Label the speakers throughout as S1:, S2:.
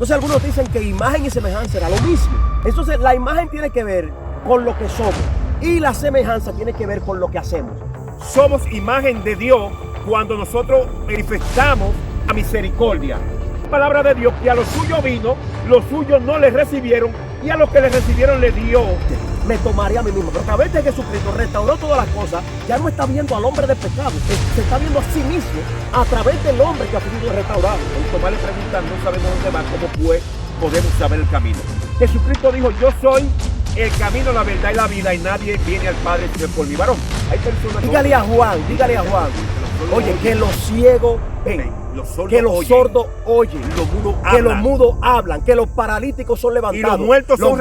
S1: Entonces algunos dicen que imagen y semejanza era lo mismo. Entonces la imagen tiene que ver con lo que somos y la semejanza tiene que ver con lo que hacemos.
S2: Somos imagen de Dios cuando nosotros manifestamos la misericordia. La palabra de Dios que a los suyos vino, los suyos no les recibieron y a los que les recibieron les dio.
S1: Me tomaría a mí mismo, pero a través de Jesucristo restauró todas las cosas. Ya no está viendo al hombre de pecado, se está viendo a sí mismo a través del hombre que ha sido restaurado.
S2: Cuando Tomás le pregunta, no sabemos dónde va, ¿cómo pues podemos saber el camino? Jesucristo dijo, yo soy el camino, la verdad y la vida, y nadie viene al Padre sino por mi varón. Hay personas.
S1: Dígale a Juan, oye, que los ciegos ven, que los sordos oyen, que los mudos hablan, que los paralíticos son levantados,
S2: y los muertos son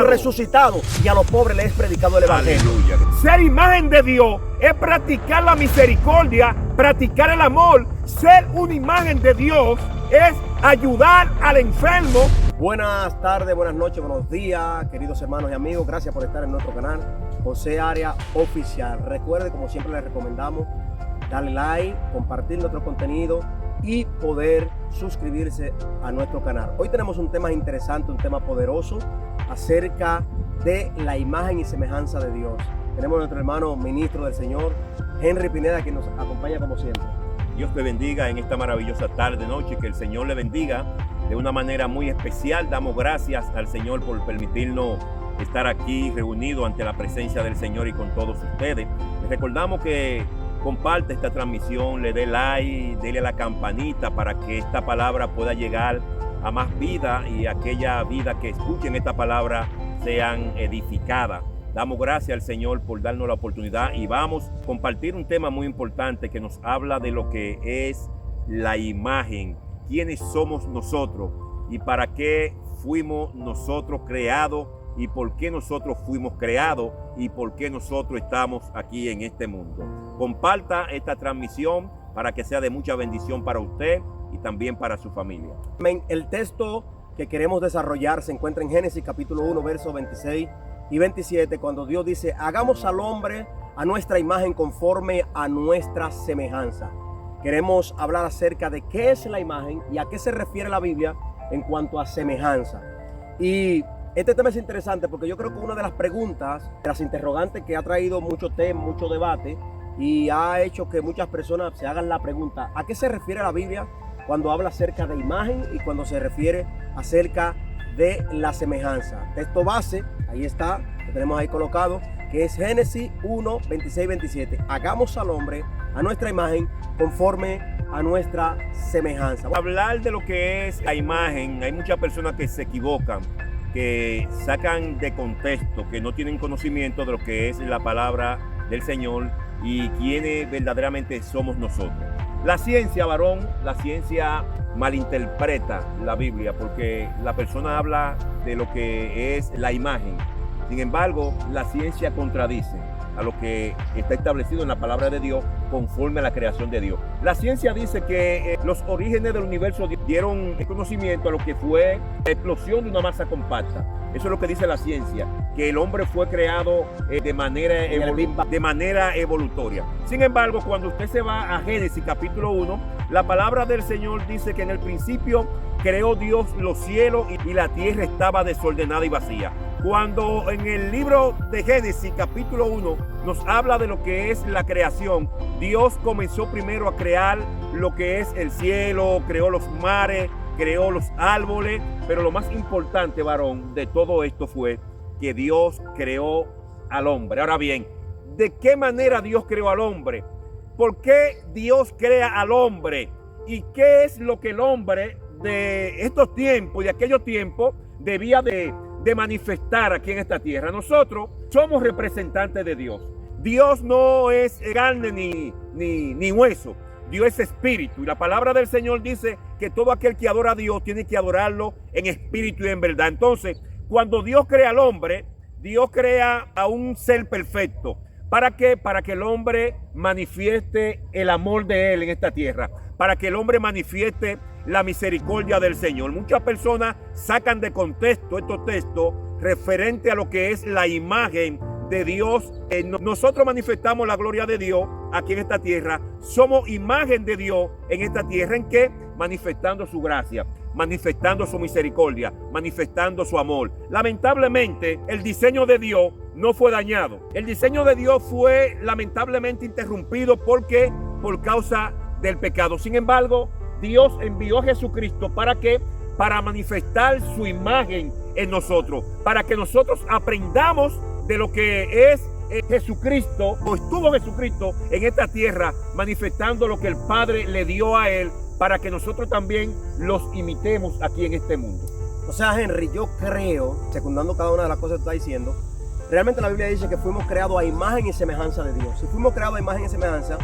S1: resucitados, y a los pobres les es predicado el evangelio.
S2: Aleluya. Ser imagen de Dios es practicar la misericordia, practicar el amor. Ser una imagen de Dios es ayudar al enfermo.
S1: Buenas tardes, buenas noches, buenos días, queridos hermanos y amigos. Gracias por estar en nuestro canal José Arias Oficial. Recuerde, como siempre les recomendamos, darle like, compartir nuestro contenido y poder suscribirse a nuestro canal. Hoy tenemos un tema interesante, un tema poderoso acerca de la imagen y semejanza de Dios. Tenemos a nuestro hermano ministro del Señor, Henry Pineda, que nos acompaña como siempre.
S2: Dios te bendiga en esta maravillosa tarde, noche, que el Señor le bendiga de una manera muy especial. Damos gracias al Señor por permitirnos estar aquí reunidos ante la presencia del Señor y con todos ustedes. Les recordamos que comparte esta transmisión, le dé like, dele a la campanita para que esta palabra pueda llegar a más vida y aquella vida que escuchen esta palabra sean edificadas. Damos gracias al Señor por darnos la oportunidad y vamos a compartir un tema muy importante que nos habla de lo que es la imagen, quiénes somos nosotros y para qué fuimos nosotros creados y por qué nosotros fuimos creados y por qué nosotros estamos aquí en este mundo. Comparta esta transmisión para que sea de mucha bendición para usted y también para su familia.
S1: El texto que queremos desarrollar se encuentra en Génesis capítulo 1, versos 26 y 27, cuando Dios dice, hagamos al hombre a nuestra imagen conforme a nuestra semejanza. Queremos hablar acerca de qué es la imagen y a qué se refiere la Biblia en cuanto a semejanza. Y este tema es interesante porque yo creo que una de las preguntas, de las interrogantes que ha traído mucho tema, mucho debate y ha hecho que muchas personas se hagan la pregunta, ¿a qué se refiere la Biblia cuando habla acerca de imagen y cuando se refiere acerca de la semejanza? Texto base, ahí está, lo tenemos ahí colocado, que es Génesis 1, 26 y 27. Hagamos al hombre a nuestra imagen conforme a nuestra semejanza.
S2: Hablar de lo que es la imagen, hay muchas personas que se equivocan, que sacan de contexto, que no tienen conocimiento de lo que es la palabra del Señor y quiénes verdaderamente somos nosotros. La ciencia, varón, la ciencia malinterpreta la Biblia porque la persona habla de lo que es la imagen. Sin embargo, la ciencia contradice a lo que está establecido en la palabra de Dios conforme a la creación de Dios. La ciencia dice que los orígenes del universo dieron conocimiento a lo que fue la explosión de una masa compacta. Eso es lo que dice la ciencia, que el hombre fue creado de manera evolutoria. Sin embargo, cuando usted se va a Génesis capítulo 1, la palabra del Señor dice que en el principio creó Dios los cielos y la tierra estaba desordenada y vacía. Cuando en el libro de Génesis capítulo 1 nos habla de lo que es la creación, Dios comenzó primero a crear lo que es el cielo, creó los mares, creó los árboles, pero lo más importante, varón, de todo esto fue que Dios creó al hombre. Ahora bien, ¿de qué manera Dios creó al hombre? ¿Por qué Dios crea al hombre? ¿Y qué es lo que el hombre de estos tiempos, de aquellos tiempos, debía de manifestar aquí en esta tierra? Nosotros somos representantes de Dios. Dios no es carne ni hueso. Dios es espíritu y la palabra del Señor dice que todo aquel que adora a Dios tiene que adorarlo en espíritu y en verdad. Entonces, cuando Dios crea al hombre, Dios crea a un ser perfecto. ¿Para qué? Para que el hombre manifieste el amor de Él en esta tierra. Para que el hombre manifieste la misericordia del Señor. Muchas personas sacan de contexto estos textos referente a lo que es la imagen de Dios. Nosotros manifestamos la gloria de Dios aquí en esta tierra. Somos imagen de Dios en esta tierra. ¿En qué? Manifestando su gracia. manifestando su misericordia, manifestando su amor. Lamentablemente, el diseño de Dios no fue dañado. El diseño de Dios fue lamentablemente interrumpido porque por causa del pecado. Sin embargo, Dios envió a Jesucristo para manifestar su imagen en nosotros, para que nosotros aprendamos de lo que es Jesucristo, o estuvo Jesucristo en esta tierra manifestando lo que el Padre le dio a él, para que nosotros también los imitemos aquí en este mundo.
S1: O sea, Henry, yo creo, secundando cada una de las cosas que está diciendo, realmente la Biblia dice que fuimos creados a imagen y semejanza de Dios. Si fuimos creados a imagen y semejanza,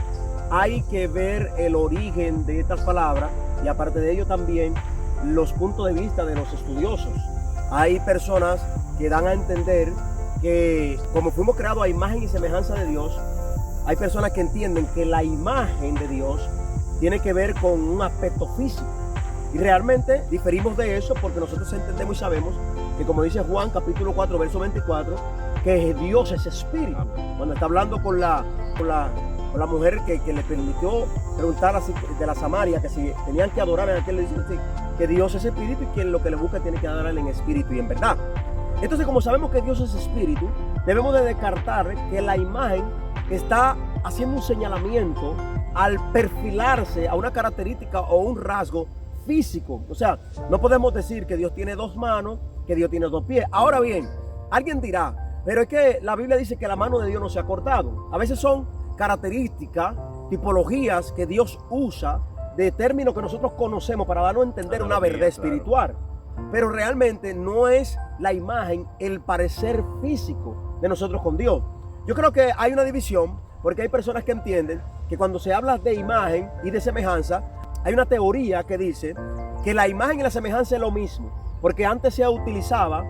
S1: hay que ver el origen de estas palabras y aparte de ello también los puntos de vista de los estudiosos. Hay personas que dan a entender que como fuimos creados a imagen y semejanza de Dios, hay personas que entienden que la imagen de Dios tiene que ver con un aspecto físico. Y realmente diferimos de eso porque nosotros entendemos y sabemos que, como dice Juan capítulo 4, verso 24, que Dios es espíritu. Cuando está hablando con la mujer que le permitió preguntar así de la Samaria, que si tenían que adorar en aquel, dice que Dios es espíritu y quien lo que le busca tiene que adorarle en espíritu y en verdad. Entonces, como sabemos que Dios es espíritu, debemos de descartar que la imagen está haciendo un señalamiento al perfilarse a una característica o un rasgo físico. O sea, no podemos decir que Dios tiene dos manos, que Dios tiene dos pies. Ahora bien, alguien dirá, pero es que la Biblia dice que la mano de Dios no se ha cortado. A veces son características, tipologías que Dios usa de términos que nosotros conocemos para darnos a entender una verdad espiritual. Pero realmente no es la imagen, el parecer físico de nosotros con Dios. Yo creo que hay una división porque hay personas que entienden que cuando se habla de imagen y de semejanza, hay una teoría que dice que la imagen y la semejanza es lo mismo, porque antes se utilizaba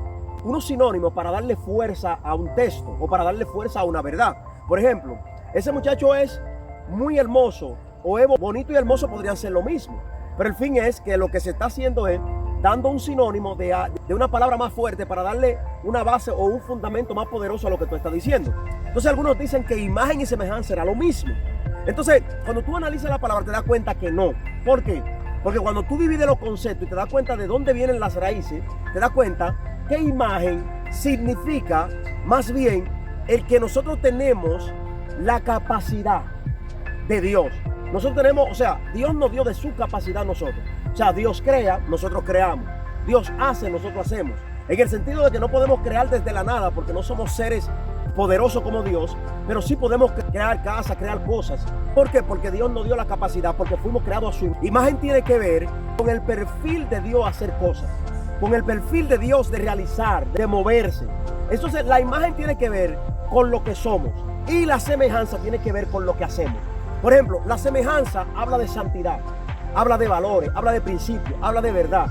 S1: unos sinónimos para darle fuerza a un texto o para darle fuerza a una verdad. Por ejemplo, ese muchacho es muy hermoso o es bonito y hermoso podrían ser lo mismo, pero el fin es que lo que se está haciendo es dando un sinónimo de una palabra más fuerte para darle una base o un fundamento más poderoso a lo que tú estás diciendo. Entonces algunos dicen que imagen y semejanza era lo mismo. Entonces, cuando tú analizas la palabra te das cuenta que no. ¿Por qué? Porque cuando tú divides los conceptos y te das cuenta de dónde vienen las raíces, te das cuenta que imagen significa más bien el que nosotros tenemos la capacidad de Dios. Nosotros tenemos, o sea, Dios nos dio de su capacidad a nosotros. O sea, Dios crea, nosotros creamos. Dios hace, nosotros hacemos. En el sentido de que no podemos crear desde la nada porque no somos seres poderosos como Dios, pero sí podemos crear casas, crear cosas. ¿Por qué? Porque Dios nos dio la capacidad, porque fuimos creados a su imagen. Tiene que ver con el perfil de Dios hacer cosas, con el perfil de Dios de realizar, de moverse. Entonces la imagen tiene que ver con lo que somos y la semejanza tiene que ver con lo que hacemos. Por ejemplo, la semejanza habla de santidad, habla de valores, habla de principios, habla de verdad,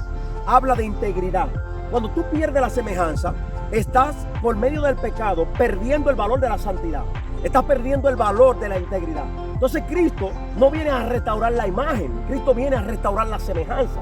S1: habla de integridad. Cuando tú pierdes la semejanza, estás por medio del pecado perdiendo el valor de la santidad, estás perdiendo el valor de la integridad. Entonces Cristo no viene a restaurar la imagen, Cristo viene a restaurar la semejanza,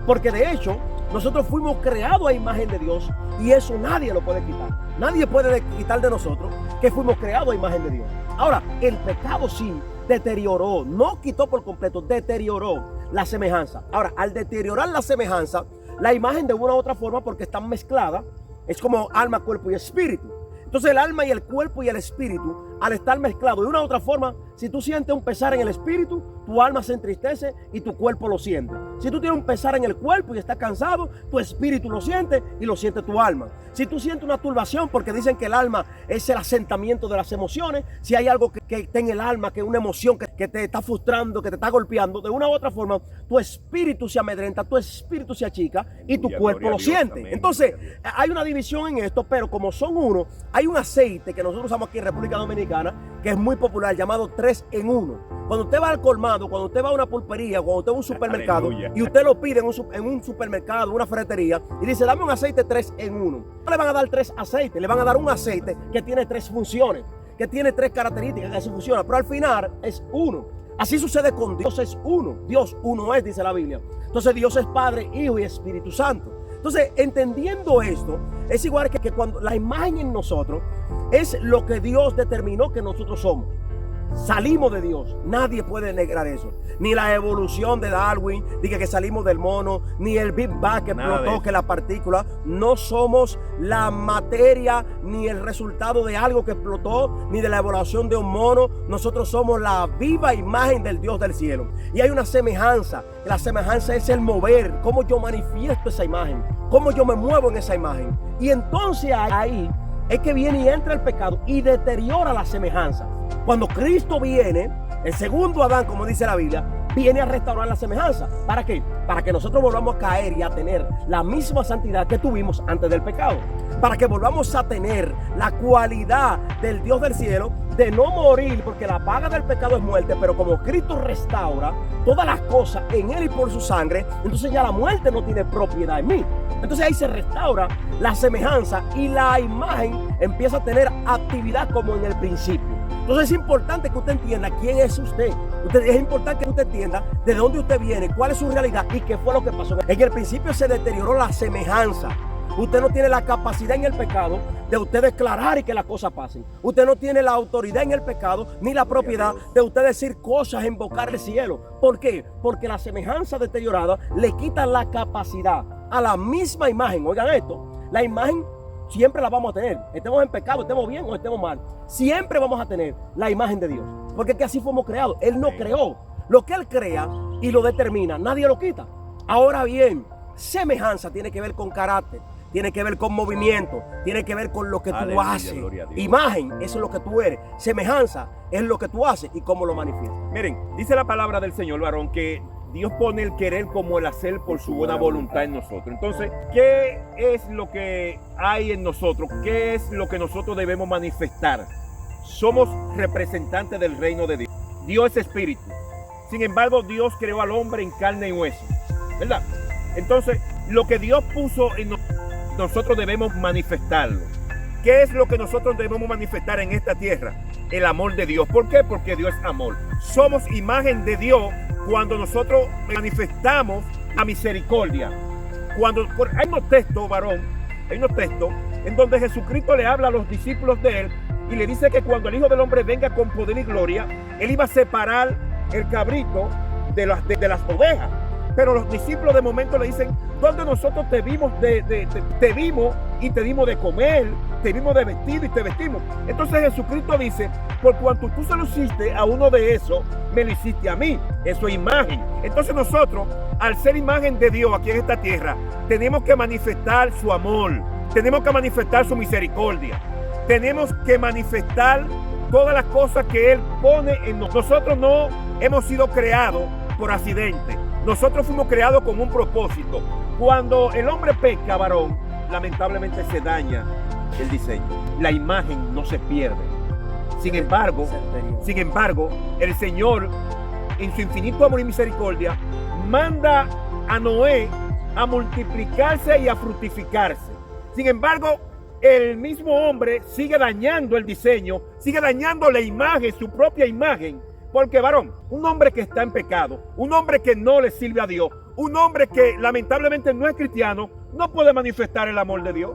S1: porque de hecho nosotros fuimos creados a imagen de Dios y eso nadie lo puede quitar. Nadie puede quitar de nosotros que fuimos creados a imagen de Dios. Ahora, el pecado sí deterioró, no quitó por completo, deterioró la semejanza. Ahora, al deteriorar la semejanza, la imagen de una u otra forma, porque están mezcladas, es como alma, cuerpo y espíritu. Entonces el alma y el cuerpo y el espíritu, al estar mezclados de una u otra forma, si tú sientes un pesar en el espíritu, tu alma se entristece y tu cuerpo lo siente. Si tú tienes un pesar en el cuerpo y estás cansado, tu espíritu lo siente y lo siente tu alma. Si tú sientes una turbación, porque dicen que el alma es el asentamiento de las emociones, si hay algo que está en el alma, que es una emoción que te está frustrando, que te está golpeando, de una u otra forma, tu espíritu se amedrenta, tu espíritu se achica y tu cuerpo lo siente. Amén. Entonces, hay una división en esto, pero como son uno, hay un aceite que nosotros usamos aquí en República Dominicana, que es muy popular, llamado 3 en 1. Cuando usted va al colmado, cuando usted va a una pulpería, cuando usted va a un supermercado, aleluya, y usted lo pide en un supermercado, una ferretería, y dice, dame un aceite 3 en 1. No le van a dar 3 aceites, le van a dar un aceite que tiene 3 funciones, que tiene 3 características que se funcionan, pero al final es uno. Así sucede con Dios, es uno. Dios uno es, dice la Biblia. Entonces Dios es Padre, Hijo y Espíritu Santo. Entonces, entendiendo esto, es igual que cuando la imagen en nosotros es lo que Dios determinó que nosotros somos. salimos de Dios. Nadie puede negar eso. Ni la evolución de Darwin, diga que salimos del mono, ni el Big Bang que explotó, que la partícula. No somos la materia, ni el resultado de algo que explotó, ni de la evolución de un mono. Nosotros somos la viva imagen del Dios del cielo. Y hay una semejanza. La semejanza es el mover, cómo yo manifiesto esa imagen, cómo yo me muevo en esa imagen. Y entonces ahí es que viene y entra el pecado y deteriora la semejanza. Cuando Cristo viene, el segundo Adán, como dice la Biblia, viene a restaurar la semejanza. ¿Para qué? Para que nosotros volvamos a caer y a tener la misma santidad que tuvimos antes del pecado. Para que volvamos a tener la cualidad del Dios del cielo de no morir, porque la paga del pecado es muerte, pero como Cristo restaura todas las cosas en Él y por su sangre, entonces ya la muerte no tiene propiedad en mí. Entonces ahí se restaura la semejanza y la imagen empieza a tener actividad como en el principio. Entonces es importante que usted entienda quién es usted. Es importante que usted entienda de dónde usted viene, cuál es su realidad y qué fue lo que pasó. En el principio se deterioró la semejanza. Usted no tiene la capacidad en el pecado de usted declarar y que las cosas pasen. Usted no tiene la autoridad en el pecado ni la propiedad de usted decir cosas, invocar el cielo. ¿Por qué? Porque la semejanza deteriorada le quita la capacidad a la misma imagen. Oigan esto, la imagen siempre la vamos a tener. Estemos en pecado, estemos bien o estemos mal. Siempre vamos a tener la imagen de Dios. Porque es que así fuimos creados. Él no creó. Lo que Él crea y lo determina, nadie lo quita. Ahora bien, semejanza tiene que ver con carácter. Tiene que ver con movimiento, tiene que ver con lo que tú haces. Imagen, eso es lo que tú eres. Semejanza es lo que tú haces y cómo lo manifiestas.
S2: Miren, dice la palabra del Señor, varón, que Dios pone el querer como el hacer por su buena voluntad en nosotros. Entonces, ¿qué es lo que hay en nosotros? ¿Qué es lo que nosotros debemos manifestar? Somos representantes del reino de Dios. Dios es espíritu. Sin embargo, Dios creó al hombre en carne y hueso, ¿verdad? Entonces, lo que Dios puso en nosotros debemos manifestarlo. ¿Qué es lo que nosotros debemos manifestar en esta tierra? El amor de Dios. ¿Por qué? Porque Dios es amor. Somos imagen de Dios cuando nosotros manifestamos la misericordia. Hay unos textos, varón, hay unos textos en donde Jesucristo le habla a los discípulos de Él y le dice que cuando el Hijo del Hombre venga con poder y gloria, Él iba a separar el cabrito de las ovejas. Pero los discípulos de momento le dicen, ¿dónde nosotros te vimos te vimos y te dimos de comer, te vimos de vestir y te vestimos? Entonces Jesucristo dice, por cuanto tú se lo hiciste a uno de esos, me lo hiciste a mí. Eso es imagen. Entonces nosotros, al ser imagen de Dios aquí en esta tierra, tenemos que manifestar su amor, tenemos que manifestar su misericordia, tenemos que manifestar todas las cosas que Él pone en nosotros. Nosotros no hemos sido creados por accidente. Nosotros fuimos creados con un propósito. Cuando el hombre peca, varón, lamentablemente se daña el diseño. La imagen no se pierde. Sin embargo, el Señor, en su infinito amor y misericordia, manda a Noé a multiplicarse y a fructificarse. Sin embargo, el mismo hombre sigue dañando el diseño, sigue dañando la imagen, su propia imagen. Porque, varón, un hombre que está en pecado, un hombre que no le sirve a Dios, un hombre que lamentablemente no es cristiano, no puede manifestar el amor de Dios.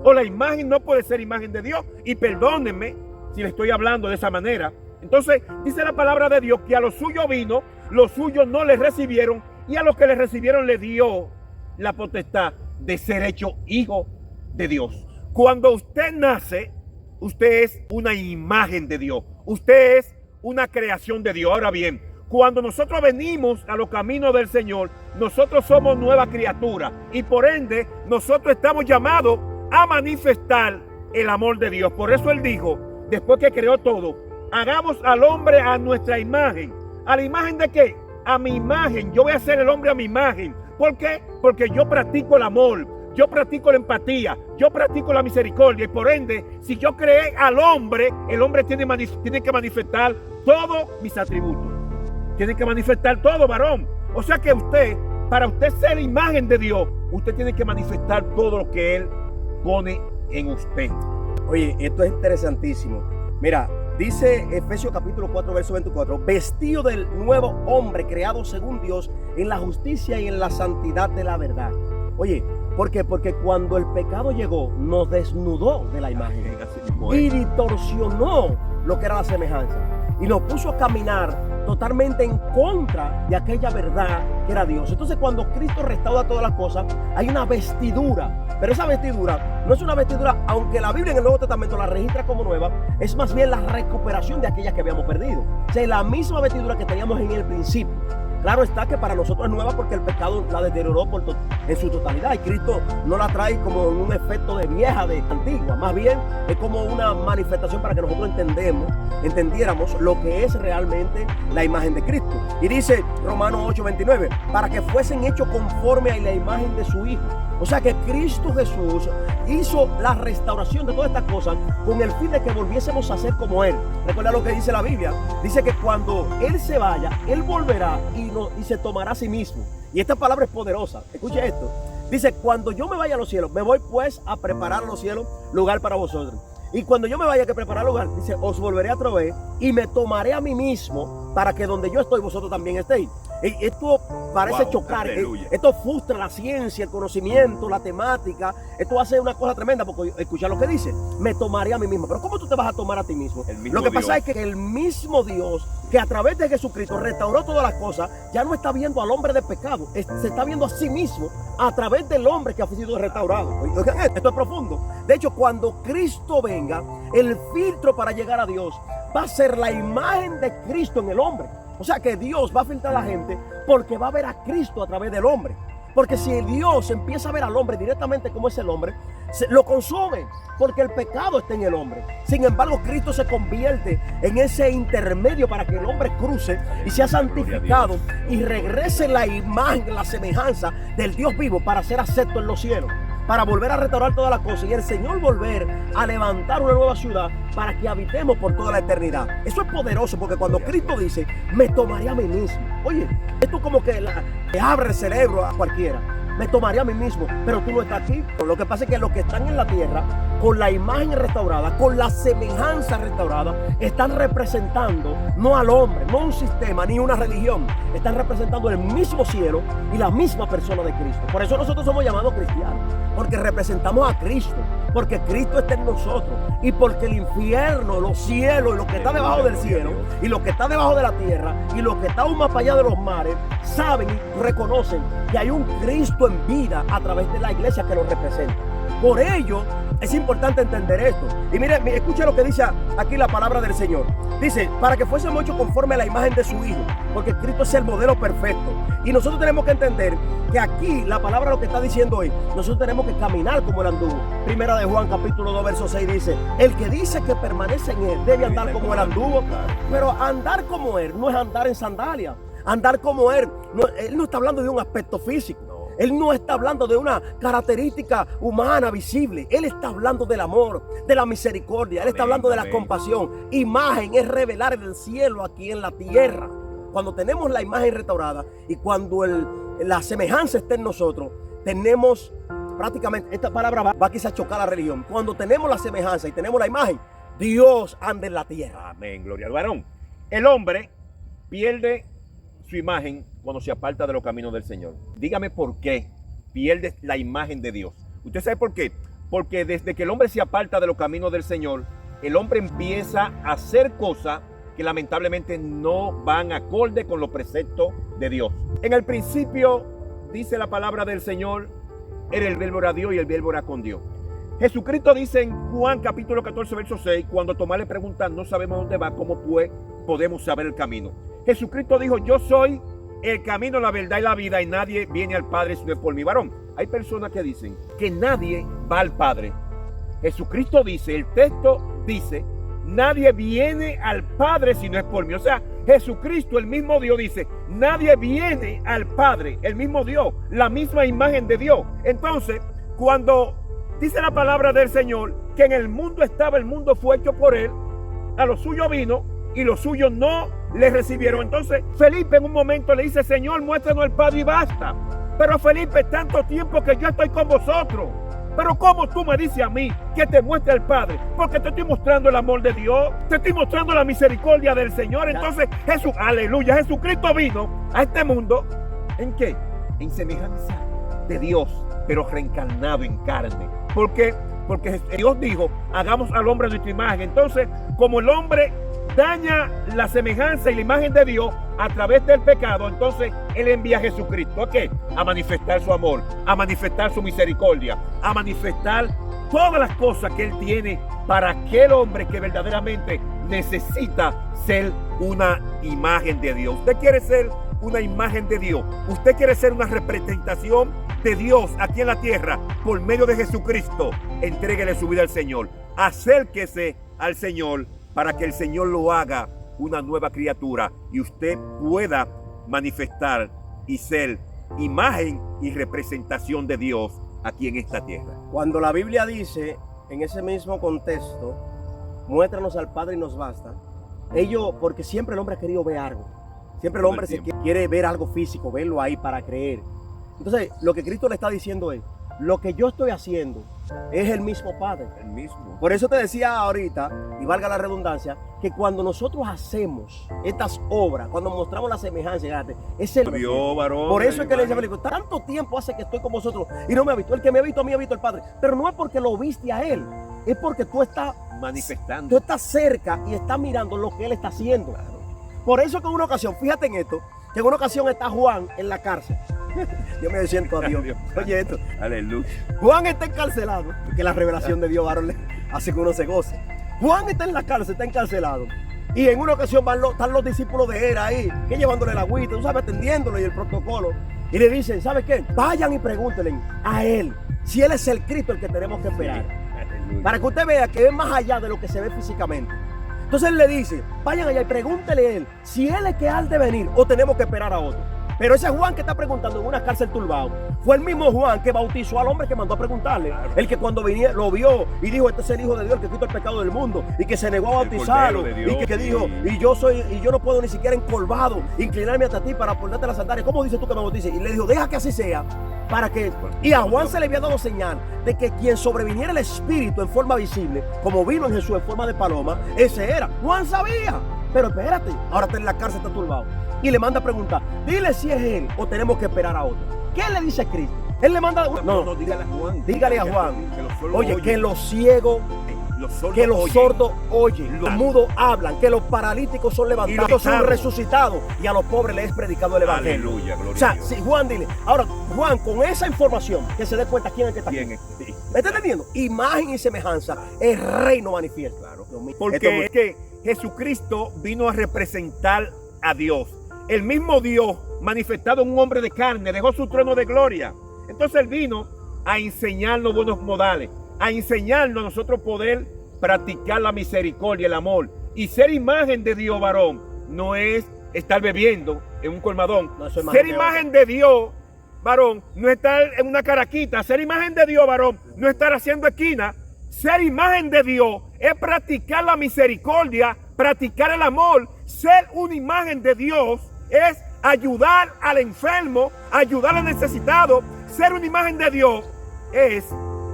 S2: O la imagen no puede ser imagen de Dios. Y perdónenme si le estoy hablando de esa manera. Entonces, dice la palabra de Dios que a los suyos vino, los suyos no les recibieron, y a los que les recibieron le dio la potestad de ser hecho hijo de Dios. Cuando usted nace, usted es una imagen de Dios. Usted es una creación de Dios. Ahora bien, cuando nosotros venimos a los caminos del Señor, nosotros somos nueva criatura y por ende nosotros estamos llamados a manifestar el amor de Dios. Por eso Él dijo, después que creó todo, hagamos al hombre a nuestra imagen. ¿A la imagen de qué? A mi imagen. Yo voy a hacer el hombre a mi imagen. ¿Por qué? Porque yo practico el amor, yo practico la empatía, yo practico la misericordia y por ende, si yo creé al hombre, el hombre tiene que manifestar todos mis atributos. Tiene que manifestar todo, varón. O sea que para usted ser imagen de Dios, usted tiene que manifestar todo lo que Él pone en usted.
S1: Oye, esto es interesantísimo. Mira, dice Efesios capítulo 4, verso 24, vestido del nuevo hombre creado según Dios en la justicia y en la santidad de la verdad. Oye, ¿por qué? Porque cuando el pecado llegó, nos desnudó de la imagen y distorsionó lo que era la semejanza. y nos puso a caminar totalmente en contra de aquella verdad que era Dios. Entonces, cuando Cristo restaura todas las cosas, hay una vestidura, pero esa vestidura no es una vestidura, aunque la Biblia en el Nuevo Testamento la registra como nueva, es más bien la recuperación de aquellas que habíamos perdido. O sea, la misma vestidura que teníamos en el principio. Claro está que para nosotros es nueva porque el pecado la deterioró en su totalidad, y Cristo no la trae como un efecto de vieja, de antigua, más bien es como una manifestación para que nosotros entendiéramos lo que es realmente la imagen de Cristo. Y dice Romanos 8:29, para que fuesen hechos conforme a la imagen de su Hijo. O sea que Cristo Jesús hizo la restauración de todas estas cosas con el fin de que volviésemos a ser como Él. Recuerda lo que dice la Biblia. Dice que cuando Él se vaya, Él volverá y se tomará a sí mismo. Y esta palabra es poderosa. Escuche esto. Dice, cuando yo me vaya a los cielos, me voy pues a preparar a los cielos lugar para vosotros. Y cuando yo me vaya a preparar lugar, dice, os volveré a traer y me tomaré a mí mismo para que donde yo estoy, vosotros también estéis. Y esto parece chocar, esto frustra la ciencia, el conocimiento, la temática. Esto hace una cosa tremenda porque escucha lo que dice, me tomaré a mí mismo. Pero ¿cómo tú te vas a tomar a ti mismo? Lo que pasa es que el mismo Dios que a través de Jesucristo restauró todas las cosas, ya no está viendo al hombre de pecado, se está viendo a sí mismo a través del hombre que ha sido restaurado. Oigan, esto es profundo. De hecho, cuando Cristo venga, el filtro para llegar a Dios va a ser la imagen de Cristo en el hombre. O sea que Dios va a filtrar a la gente porque va a ver a Cristo a través del hombre. Porque si Dios empieza a ver al hombre directamente como es el hombre, lo consume, porque el pecado está en el hombre. Sin embargo, Cristo se convierte en ese intermedio para que el hombre cruce y sea santificado y regrese la imagen, la semejanza del Dios vivo para ser acepto en los cielos, para volver a restaurar todas las cosas y el Señor volver a levantar una nueva ciudad para que habitemos por toda la eternidad. Eso es poderoso, porque cuando Cristo dice, me tomaré a mí mismo. Oye, esto como que le abre el cerebro a cualquiera. Me tomaré a mí mismo, pero tú no estás aquí. Lo que pasa es que los que están en la tierra, con la imagen restaurada, con la semejanza restaurada, están representando no al hombre, no un sistema, ni una religión. Están representando el mismo cielo y la misma persona de Cristo. Por eso nosotros somos llamados cristianos, porque representamos a Cristo, porque Cristo está en nosotros y porque el infierno, los cielos y lo que está debajo del cielo y lo que está debajo de la tierra y lo que está aún más para allá de los mares saben y reconocen que hay un Cristo en vida a través de la iglesia que lo representa. Por ello es importante entender esto. Y mire, escuche lo que dice aquí la palabra del Señor. Dice, para que fuésemos hechos conforme a la imagen de su Hijo, porque Cristo es el modelo perfecto. Y nosotros tenemos que entender que aquí la palabra lo que está diciendo hoy, nosotros tenemos que caminar como Él anduvo. Primera de Juan capítulo 2 verso 6 dice, el que dice que permanece en Él debe andar como Él anduvo. Pero andar como Él no es andar en sandalias. Andar como Él no está hablando de un aspecto físico. Él no está hablando de una característica humana visible. Él está hablando del amor, de la misericordia. Él está hablando de la compasión. Imagen es revelar el cielo aquí en la tierra. Cuando tenemos la imagen restaurada y cuando la semejanza está en nosotros, tenemos prácticamente, esta palabra va quizás a chocar a la religión. Cuando tenemos la semejanza y tenemos la imagen, Dios anda en la tierra.
S2: Amén, gloria al varón. El hombre pierde su imagen cuando se aparta de los caminos del Señor. Dígame por qué pierde la imagen de Dios. ¿Usted sabe por qué? Porque desde que el hombre se aparta de los caminos del Señor, el hombre empieza a hacer cosas que lamentablemente no van acorde con los preceptos de Dios. En el principio, dice la palabra del Señor, era el verbo era Dios y el verbo era con Dios. Jesucristo dice en Juan capítulo 14 verso 6, cuando Tomás le pregunta, no sabemos dónde va, ¿cómo pues podemos saber el camino? Jesucristo dijo, yo soy el camino, la verdad y la vida, y nadie viene al Padre si no es por mi varón. Hay personas que dicen que nadie va al Padre. Jesucristo dice, el texto dice, nadie viene al Padre si no es por mí. O sea, Jesucristo, el mismo Dios, dice, nadie viene al Padre, el mismo Dios, la misma imagen de Dios. Entonces, cuando dice la palabra del Señor que en el mundo estaba, el mundo fue hecho por Él, a lo suyo vino y los suyos no le recibieron. Entonces Felipe en un momento le dice, Señor, muéstranos al Padre y basta. Pero Felipe, tanto tiempo que yo estoy con vosotros, pero ¿cómo tú me dices a mí que te muestre al Padre? Porque te estoy mostrando el amor de Dios, te estoy mostrando la misericordia del Señor. Entonces Jesús, aleluya, Jesucristo vino a este mundo, ¿en qué? En semejanza de Dios, pero reencarnado en carne. ¿Por qué? Porque Dios dijo, hagamos al hombre a nuestra imagen. Entonces, como el hombre daña la semejanza y la imagen de Dios a través del pecado, entonces Él envía a Jesucristo. ¿A qué? A manifestar su amor, a manifestar su misericordia, a manifestar todas las cosas que Él tiene para aquel hombre que verdaderamente necesita ser una imagen de Dios. Usted quiere ser una imagen de Dios. Usted quiere ser una representación de Dios aquí en la tierra por medio de Jesucristo. Entréguele su vida al Señor. Acérquese al Señor para que el Señor lo haga una nueva criatura y usted pueda manifestar y ser imagen y representación de Dios aquí en esta tierra.
S1: Cuando la Biblia dice, en ese mismo contexto, muéstranos al Padre y nos basta, porque siempre el hombre ha querido ver algo. Siempre el hombre quiere ver algo físico, verlo ahí para creer. Entonces, lo que Cristo le está diciendo es, lo que yo estoy haciendo es el mismo Padre.
S2: El mismo.
S1: Por eso te decía ahorita, y valga la redundancia, que cuando nosotros hacemos estas obras, cuando mostramos la semejanza, es el
S2: Dios, varón.
S1: Por eso es que le dice, tanto tiempo hace que estoy con vosotros y no me ha visto. El que me ha visto a mí ha visto al Padre. Pero no es porque lo viste a Él, es porque tú estás
S2: manifestando.
S1: Tú estás cerca y estás mirando lo que Él está haciendo. Claro. Por eso que en una ocasión, fíjate en esto, que en una ocasión está Juan en la cárcel. Yo me siento a Dios. Oye esto.
S2: Aleluya.
S1: Juan está encarcelado, porque la revelación de Dios, varón, hace que uno se goce. Juan está en la cárcel, está encarcelado. Y en una ocasión están los discípulos de él ahí, que llevándole la agüita, tú sabes, atendiéndole y el protocolo. Y le dicen, ¿sabe qué? Vayan y pregúntenle a él si él es el Cristo el que tenemos que esperar. Sí. Para que usted vea que es más allá de lo que se ve físicamente. Entonces él le dice, vayan allá y pregúntele a él si él es que ha de venir o tenemos que esperar a otro. Pero ese Juan que está preguntando en una cárcel turbado fue el mismo Juan que bautizó al hombre que mandó a preguntarle. El que cuando venía lo vio y dijo, este es el Hijo de Dios, el que quita el pecado del mundo, y que se negó a bautizarlo, y que dijo, y yo no puedo ni siquiera encorvado inclinarme hasta ti para ponerte las sandalias. ¿Cómo dices tú que me bautices? Y le dijo, deja que así sea, para que... Y a Juan se le había dado señal de que quien sobreviniera el Espíritu en forma visible, como vino en Jesús en forma de paloma, ese era. Juan sabía. Pero espérate, ahora está en la cárcel, está turbado. Y le manda a preguntar, dile si es él o tenemos que esperar a otro. ¿Qué le dice Cristo? Él le manda... No,
S2: dígale a Juan.
S1: Dígale a Juan. Oye, que los ciegos, que los sordos oyen, los mudos hablan, que los paralíticos son levantados, son resucitados, y a los pobres les es predicado el evangelio.
S2: Aleluya, gloria.
S1: O sea, si Juan, dile. Ahora, Juan, con esa información, que se dé cuenta quién es el que está aquí. ¿Me está entendiendo? Imagen y semejanza, el reino manifiesto.
S2: Claro. Porque es que Jesucristo vino a representar a Dios. El mismo Dios manifestado en un hombre de carne dejó su trono de gloria. Entonces Él vino a enseñarnos buenos modales, a enseñarnos a nosotros poder practicar la misericordia, el amor. Y ser imagen de Dios, varón, no es estar bebiendo en un colmadón. No, ser imagen de Dios, varón, no es estar en una caraquita. Ser imagen de Dios, varón, no es estar haciendo esquina. Ser imagen de Dios es practicar la misericordia, practicar el amor. Ser una imagen de Dios es ayudar al enfermo, ayudar al necesitado. Ser una imagen de Dios es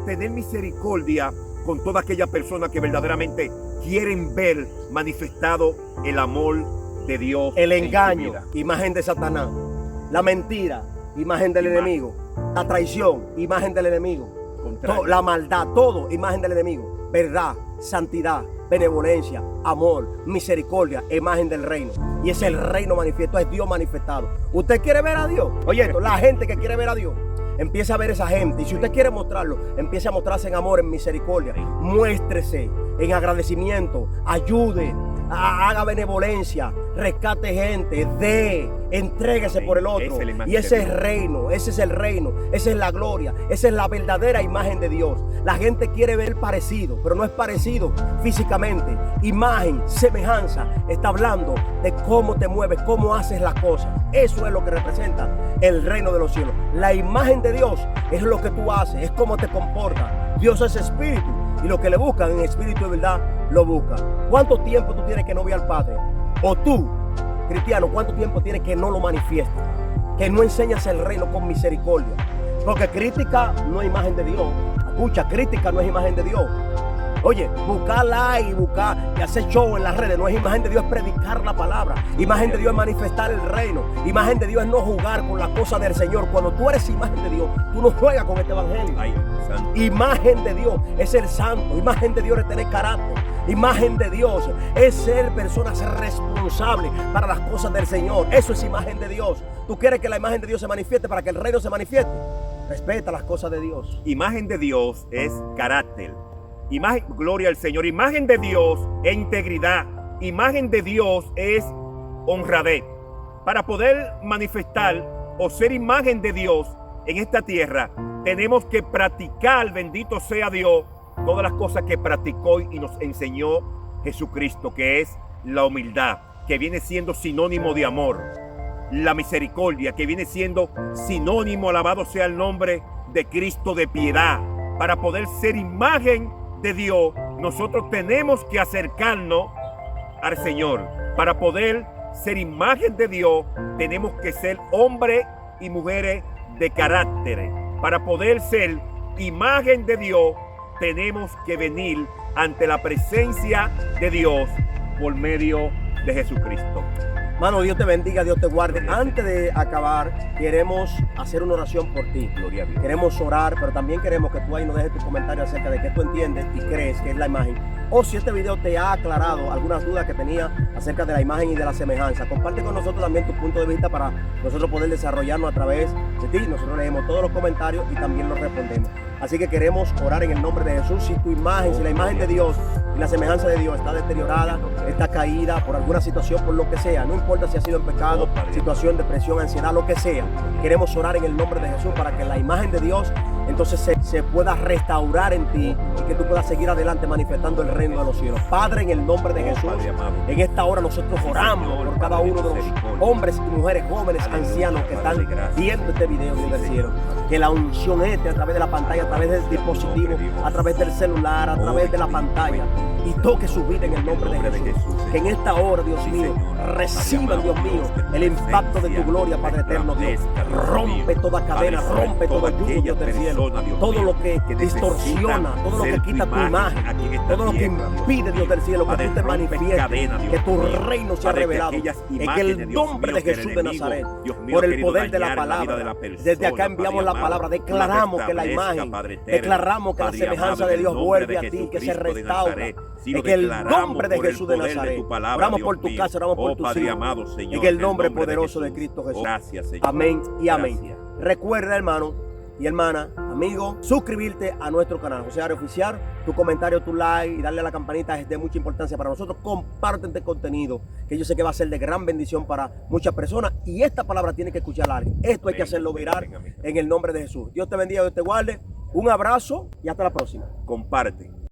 S2: tener misericordia con toda aquella persona que verdaderamente quieren ver manifestado el amor de Dios.
S1: El engaño, imagen de Satanás. La mentira, imagen del enemigo. La traición, imagen del enemigo. La maldad, todo, imagen del enemigo. Verdad, santidad, benevolencia, amor, misericordia, imagen del reino. Y es el reino manifiesto, es Dios manifestado. ¿Usted quiere ver a Dios? Oye esto, la gente que quiere ver a Dios, empieza a ver esa gente. Y si usted quiere mostrarlo, empiece a mostrarse en amor, en misericordia. Muéstrese en agradecimiento, ayude, haga benevolencia, rescate gente, entréguese por el otro. Y ese es el reino, ese es el reino, esa es la gloria, esa es la verdadera imagen de Dios. La gente quiere ver parecido, pero no es parecido físicamente. Imagen, semejanza, está hablando de cómo te mueves, cómo haces las cosas. Eso es lo que representa el reino de los cielos. La imagen de Dios es lo que tú haces, es cómo te comportas. Dios es espíritu y lo que le buscan en espíritu de verdad lo buscan. ¿Cuánto tiempo tú tienes que no ver al Padre? O tú, cristiano, ¿cuánto tiempo tienes que no lo manifiestas? Que no enseñas el reino con misericordia. Porque crítica no es imagen de Dios. Escucha, crítica no es imagen de Dios. Oye, buscar like, buscar y hacer show en las redes no es imagen de Dios, es predicar la palabra. Imagen de Dios es manifestar el reino. Imagen de Dios es no jugar con las cosas del Señor. Cuando tú eres imagen de Dios, tú no juegas con este evangelio. Imagen de Dios es el santo. Imagen de Dios es tener carácter. Imagen de Dios es ser personas responsables para las cosas del Señor. Eso es imagen de Dios. ¿Tú quieres que la imagen de Dios se manifieste para que el reino se manifieste? Respeta las cosas de Dios.
S2: Imagen de Dios es carácter. Imagen, gloria al Señor. Imagen de Dios es integridad. Imagen de Dios es honradez. Para poder manifestar o ser imagen de Dios en esta tierra, tenemos que practicar, bendito sea Dios, todas las cosas que practicó y nos enseñó Jesucristo, que es la humildad, que viene siendo sinónimo de amor, la misericordia, que viene siendo sinónimo, alabado sea el nombre de Cristo, de piedad. Para poder ser imagen de Dios, nosotros tenemos que acercarnos al Señor. Para poder ser imagen de Dios, tenemos que ser hombres y mujeres de carácter. Para poder ser imagen de Dios, tenemos que venir ante la presencia de Dios por medio de Jesucristo.
S1: Mano, Dios te bendiga, Dios te guarde. Antes de acabar, queremos hacer una oración por ti.
S2: Gloria a Dios.
S1: Queremos orar, pero también queremos que tú ahí nos dejes tu comentario acerca de qué tú entiendes y crees que es la imagen. O si este video te ha aclarado algunas dudas que tenía acerca de la imagen y de la semejanza, comparte con nosotros también tu punto de vista para nosotros poder desarrollarnos a través de ti. Nosotros leemos todos los comentarios y también los respondemos. Así que queremos orar en el nombre de Jesús. Si tu imagen, si la imagen de Dios y la semejanza de Dios está deteriorada, está caída por alguna situación, por lo que sea, no importa si ha sido en pecado, situación, depresión, ansiedad, lo que sea, queremos orar en el nombre de Jesús para que la imagen de Dios entonces se pueda restaurar en ti y que tú puedas seguir adelante manifestando el reino de los cielos. Padre, en el nombre de Jesús, en esta hora nosotros oramos por cada uno de los hombres y mujeres, jóvenes, ancianos que están viendo este video, Dios del cielo. Que la unción entre a través de la pantalla, a través del dispositivo, a través del celular, a través de la pantalla, y toque su vida en el nombre de Jesús. Que en esta hora, Dios mío, reciban, Dios mío, el impacto de tu gloria, Padre eterno, Dios. Rompe toda cadena, rompe todo yugo, Dios del cielo. Todo lo que distorsiona, todo lo que quita tu imagen, todo lo que impide, Dios del cielo, que tú te manifiestes, que tu reino sea revelado. En el nombre de Jesús de Nazaret, por el poder de la palabra, desde acá enviamos la palabra, declaramos que la imagen, declaramos que la semejanza de Dios vuelve a ti, que se restaura. En el nombre de Jesús de Nazaret, oramos por tu casa, oramos por tus hijos, en el nombre poderoso de Cristo Jesús. Amén y amén. Recuerda, hermano y hermana, amigo, suscribirte a nuestro canal José Arias Oficial. Tu comentario, tu like y darle a la campanita es de mucha importancia para nosotros. Comparte este contenido, que yo sé que va a ser de gran bendición para muchas personas, y esta palabra tiene que escuchar a alguien. Esto hay que hacerlo viral en el nombre de Jesús. Dios te bendiga, Dios te guarde. Un abrazo y hasta la próxima.
S2: Comparte.